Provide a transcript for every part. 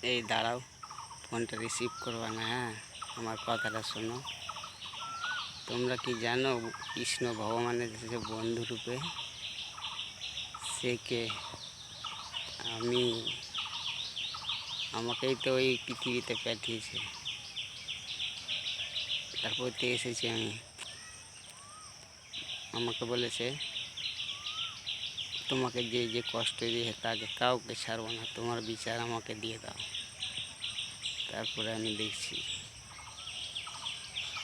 এই দাঁড়াও, ফোনটা রিসিভ করবা না। হ্যাঁ, আমার কথাটা শোনো। তোমরা কি জানো কৃষ্ণ ভগবানের যে বন্ধুরূপে সে কে? আমি, আমাকেই তো ওই পৃথিবীতে পাঠিয়েছে, তারপর তো এসেছি আমি। আমাকে বলেছে তোমাকে যে যে কষ্ট দিয়ে তাকে কাউকে ছাড়বো না, তোমার বিচার আমাকে দিয়ে দাও, তারপরে আমি দেখছি।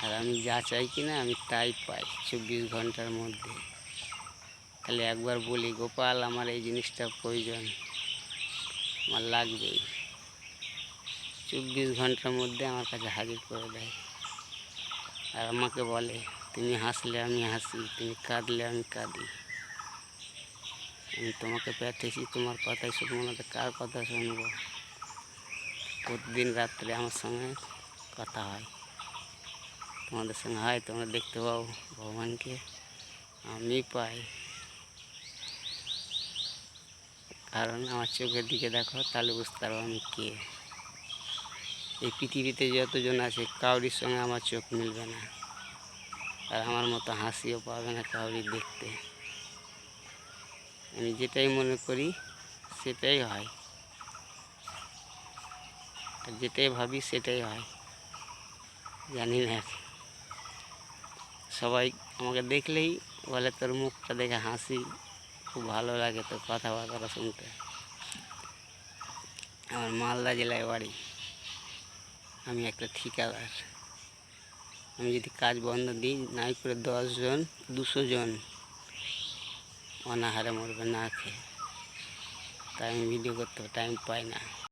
আর আমি যা চাই কিনা আমি তাই পাই 24 ঘন্টার মধ্যে। খালি একবার বলি, গোপাল আমার এই জিনিসটা প্রয়োজন, আমার লাগবেই, 24 ঘন্টার মধ্যে আমার কাছে হাজির করে দেয়। আর আমাকে বলে, তুমি হাসলে আমি হাসি, তুমি কাঁদলে আমি কাঁদি। আমি তোমাকে পেতেছি, তোমার কথাই শুনবো না তো কার কথা শুনবো? প্রতিদিন রাত্রে আমার সঙ্গে কথা হয়, তোমাদের সঙ্গে হয়, তোমরা দেখতে পাও ভগবানকে, আমি পাই। কারণ আমার চোখের দিকে দেখো, তাহলে বুঝতে পারবো আমি কে। এই পৃথিবীতে যতজন আছে কাউরির সঙ্গে আমার চোখ মিলবে না, আর আমার মতো হাসিও পাবে না কাউরি দেখতে। আমি যেটাই মনে করি সেটাই হয়, আর যেটাই ভাবি সেটাই হয়। জানি না, সবাই আমাকে দেখলেই বলে তোর মুখটা দেখে হাসি, খুব ভালো লাগে তোর কথাবার্তা শুনতে। আমার মালদা জেলায় বাড়ি, আমি একটা ঠিকাদার। আমি যদি কাজ বন্ধ দিই, নাই করে 10 জন 200 জন অনাহারে মরবে না খেয়ে, তাই আমি ভিডিও করতে টাইম পাই না।